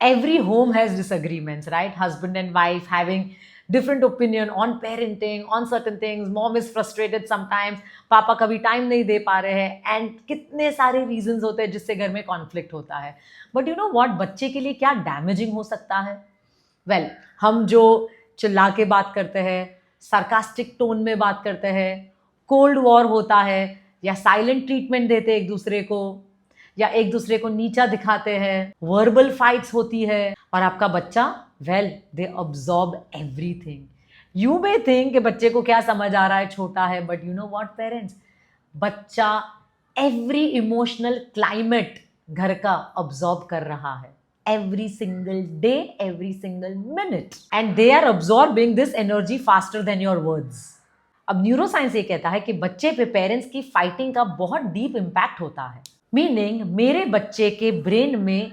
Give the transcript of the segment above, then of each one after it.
Every home has disagreements, right? Husband and wife having different opinion on parenting, on certain things. Mom is frustrated sometimes, पापा कभी time नहीं दे पा रहे हैं, and कितने सारे रीजंस होते हैं जिससे घर में कॉन्फ्लिक्ट होता है. बट यू नो व्हाट, बच्चे के लिए क्या डैमेजिंग हो सकता है? वेल, हम जो चिल्ला के बात करते हैं, सार्कास्टिक टोन में बात करते हैं, कोल्ड वॉर होता है, या साइलेंट ट्रीटमेंट देते हैं एक दूसरे को, या एक दूसरे को नीचा दिखाते हैं, वर्बल फाइट्स होती है, और आपका बच्चा, well, they absorb everything. You may think कि बच्चे को क्या समझ आ रहा है, छोटा है, but you know what parents, बच्चा एवरी इमोशनल क्लाइमेट घर का अब्सॉर्ब कर रहा है, every single day, every single minute, and they are absorbing this energy faster than your words. अब न्यूरोसाइंस ये कहता है कि बच्चे पे पेरेंट्स की फाइटिंग का बहुत डीप इम्पैक्ट होता है. मीनिंग मेरे बच्चे के ब्रेन में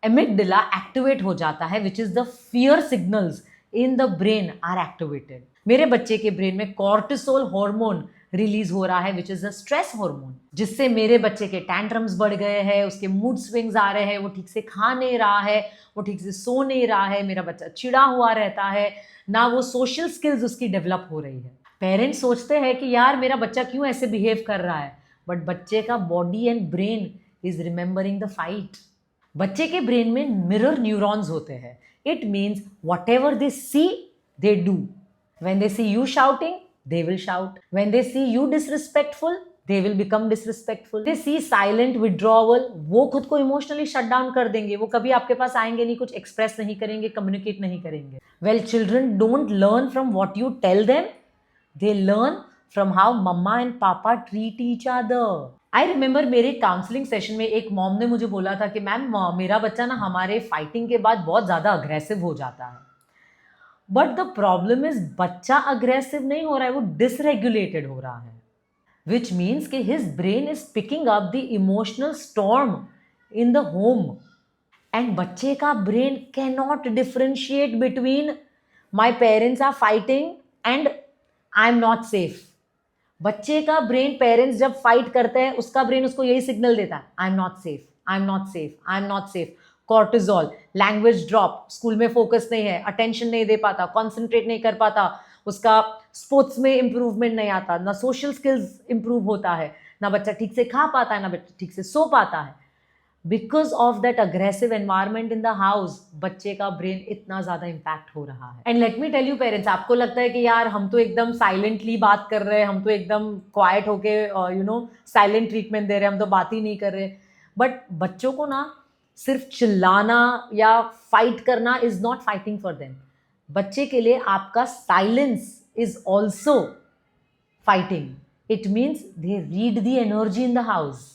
एमिगडाला एक्टिवेट हो जाता है, which is the fear signals in the brain are activated. मेरे बच्चे के ब्रेन में कॉर्टिसोल हार्मोन रिलीज हो रहा है, which is a stress hormone, जिससे मेरे बच्चे के टैंट्रम्स बढ़ गए हैं, उसके मूड स्विंग्स आ रहे हैं, वो ठीक से खा नहीं रहा है, वो ठीक से सो नहीं रहा है, मेरा बच्चा चिड़ा हुआ रहता है, ना वो सोशल स्किल्स उसकी डेवलप हो रही है. पेरेंट्स सोचते हैं कि यार मेरा बच्चा क्यों ऐसे बिहेव कर रहा है, बट बच्चे का body and brain is remembering the fight. बच्चे के ब्रेन में मिरर न्यूरॉन्स होते हैं. It means whatever they see they do. When they see you shouting, they will shout. When they see you disrespectful, they will become disrespectful. They see silent withdrawal, वो खुद को emotionally shut down कर देंगे, वो कभी आपके पास आएंगे नहीं, कुछ एक्सप्रेस नहीं करेंगे, कम्युनिकेट नहीं करेंगे. Well, children don't learn from what you tell them, they learn from how mama and papa treat each other. I remember मेरे काउंसलिंग सेशन में एक मॉम ने मुझे बोला था कि मैम मेरा बच्चा ना हमारे फाइटिंग के बाद बहुत ज़्यादा अग्रेसिव हो जाता है. बट द प्रॉब्लम इज बच्चा अग्रेसिव नहीं हो रहा है, वो डिसरेगुलेटेड हो रहा है, विच मीन्स कि his brain is picking up the emotional storm in the home. And बच्चे का brain can not differentiate between my parents are fighting and I am not safe. बच्चे का ब्रेन, पेरेंट्स जब fight करते हैं उसका brain उसको यही सिग्नल देता है, आई am not safe, I am not safe, I am not safe. Cortisol, language drop, school में फोकस नहीं है, अटेंशन नहीं दे पाता, कॉन्सेंट्रेट नहीं कर पाता, उसका स्पोर्ट्स में इंप्रूवमेंट नहीं आता, ना सोशल स्किल्स इंप्रूव होता है, ना बच्चा ठीक से खा पाता है, ना बच्चा ठीक से सो पाता है. Because of that aggressive environment in the house, बच्चे का ब्रेन इतना ज़्यादा इम्पैक्ट हो रहा है. And let me tell you parents, आपको लगता है कि यार हम तो एकदम साइलेंटली बात कर रहे हैं, हम तो एकदम क्वाइट होके यू नो साइलेंट ट्रीटमेंट दे रहे हैं, हम तो बात ही नहीं कर रहे. बट बच्चों को ना सिर्फ चिल्लाना या फाइट करना is not fighting for them. बच्चे के लिए आपका silence is also fighting. It means they read the energy in the house.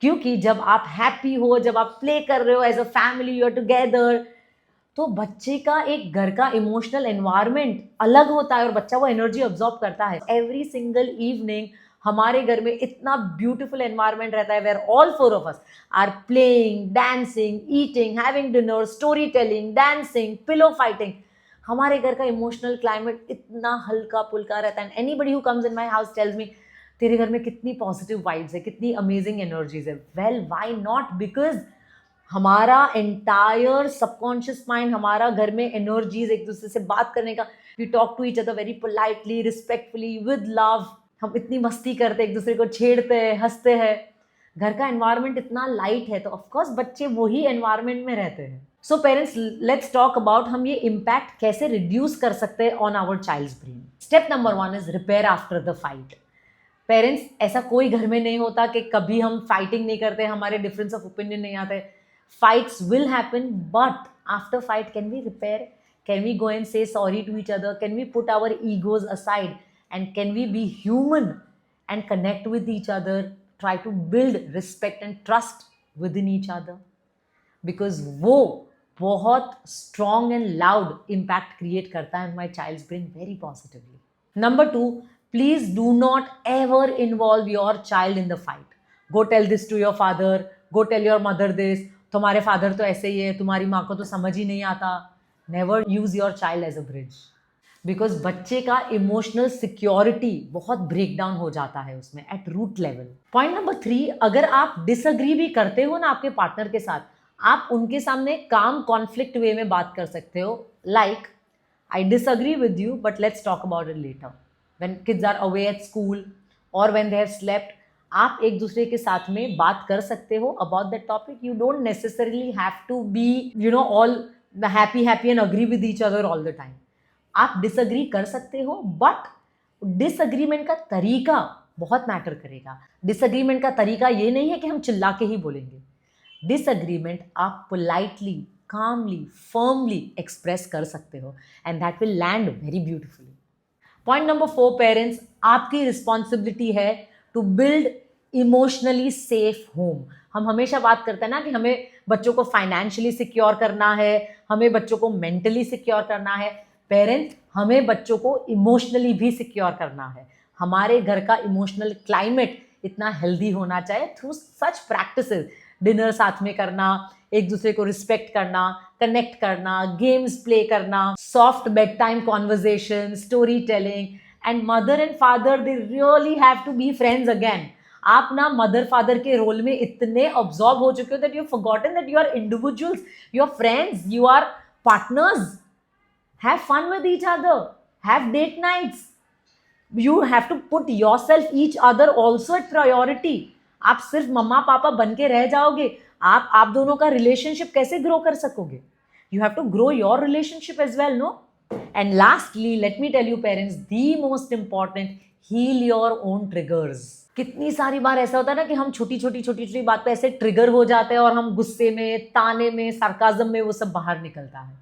क्योंकि जब आप हैप्पी हो, जब आप प्ले कर रहे हो as a family, you are together, तो बच्चे का एक घर का इमोशनल एनवायरनमेंट अलग होता है और बच्चा वो एनर्जी ऑब्जॉर्व करता है. एवरी सिंगल इवनिंग हमारे घर में इतना ब्यूटीफुल एनवायरनमेंट रहता है, where all four of us are playing, dancing, eating, having dinner, story telling, dancing, pillow fighting. हमारे घर का इमोशनल क्लाइमेट इतना हल्का पुल्का रहता है. Anybody who comes in my house tells me, तेरे घर में कितनी पॉजिटिव वाइब्स है, कितनी अमेजिंग एनर्जीज है. Well, why not? बिकॉज हमारा एंटायर सबकॉन्शियस माइंड, हमारा घर में एनर्जीज, एक दूसरे से बात करने का, we talk to each other very politely, respectfully, with love. हम इतनी मस्ती करते, एक दूसरे को छेड़ते हैं, हंसते हैं. घर का एनवायरनमेंट इतना लाइट है, तो ऑफकोर्स बच्चे वही एनवायरनमेंट में रहते हैं. So parents, let's talk about हम ये इम्पैक्ट कैसे रिड्यूस कर सकते हैं on our child's brain. Step number 1 is repair after the fight. Parents, ऐसा कोई घर में नहीं होता कि कभी हम फाइटिंग नहीं करते, हमारे डिफरेंस ऑफ ओपिनियन नहीं आते. Fights will happen, but after fight can we repair? Can we go and say sorry to each other? Can we put our egos aside and can we be human and connect with each other, try to build respect and trust within each other? Because वो बहुत strong and loud impact create करता है my child's brain very positively. Number 2, please do not ever involve your child in the fight. Go tell this to your father, go tell your mother this, तुम्हारे father तो ऐसे ही है, तुम्हारी माँ को तो समझ ही नहीं आता. Never use your child as a bridge. Because बच्चे का इमोशनल सिक्योरिटी बहुत ब्रेक डाउन हो जाता है उसमें at root level. Point number 3, अगर आप डिसअग्री भी करते हो ना आपके पार्टनर के साथ, आप उनके सामने काम कॉन्फ्लिक्ट वे में बात कर सकते हो, like I disagree with you, but let's talk about it later. When kids are away at school or when they have slept, आप एक दूसरे के साथ में बात कर सकते हो about that topic. You don't necessarily have to be, all happy and agree with each other all the time. आप disagree कर सकते हो, but disagreement का तरीका बहुत मैटर करेगा. Disagreement का तरीका ये नहीं है कि हम चिल्ला के ही बोलेंगे. Disagreement आप politely, calmly, firmly express कर सकते हो and that will land very beautifully. Point number 4, parents, आपकी responsibility है to build emotionally safe home. हम हमेशा बात करते हैं ना कि हमें बच्चों को फाइनेंशियली सिक्योर करना है, हमें बच्चों को मेंटली सिक्योर करना है. पेरेंट्स, हमें बच्चों को इमोशनली भी सिक्योर करना है. हमारे घर का इमोशनल क्लाइमेट इतना हेल्दी होना चाहिए थ्रू सच प्रैक्टिसेस. डिनर साथ में करना, एक दूसरे को रिस्पेक्ट करना, कनेक्ट करना, गेम्स प्ले करना, soft bedtime conversation, story telling. And mother and father, they really have to be friends again. आप ना मदर फादर के रोल में इतने ऑब्जॉर्व हो चुके हो that you have forgotten that you are individuals, you are friends, you are partners. Have fun with each other, have date nights. You have to put yourself each other also at priority. आप सिर्फ मम्मा पापा बन के रह जाओगे, आप दोनों का रिलेशनशिप कैसे ग्रो कर सकोगे? You have to grow your relationship as well, no? And lastly, let me tell you parents, the most important, heal your own triggers. कितनी सारी बार ऐसा होता है ना कि हम छोटी छोटी बात पे ऐसे ट्रिगर हो जाते हैं और हम गुस्से में, ताने में, सार्काज्म में वो सब बाहर निकलता है.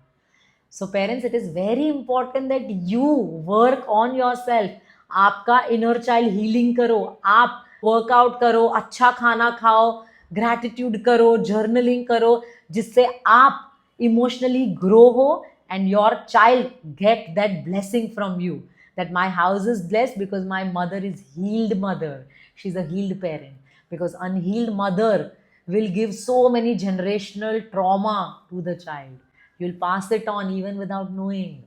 So parents, it is very important that you work on yourself. आपका इनर चाइल्ड हीलिंग करो, आप वर्कआउट करो, अच्छा खाना खाओ, ग्रैटिट्यूड करो, जर्नलिंग करो, जिससे आप इमोशनली ग्रो हो and your child get that blessing from you, that my house is blessed because my mother is healed mother, she is a healed parent. Because unhealed mother will give so many generational trauma to the child. You'll pass it on even without knowing.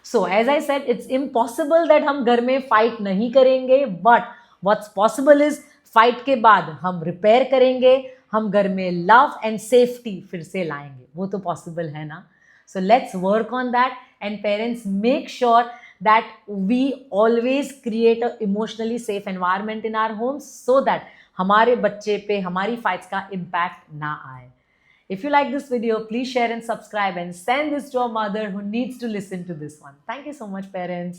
So as I said, it's impossible that हम घर में fight नहीं करेंगे, but what's possible is fight के बाद हम repair करेंगे, हम घर में love and safety फिर से लाएंगे. वो तो possible है ना? So let's work on that, and parents, make sure that we always create a emotionally safe environment in our homes so that हमारे बच्चे पे हमारी fights का impact ना आए. If you like this video, please share and subscribe and send this to a mother who needs to listen to this one. Thank you so much, parents.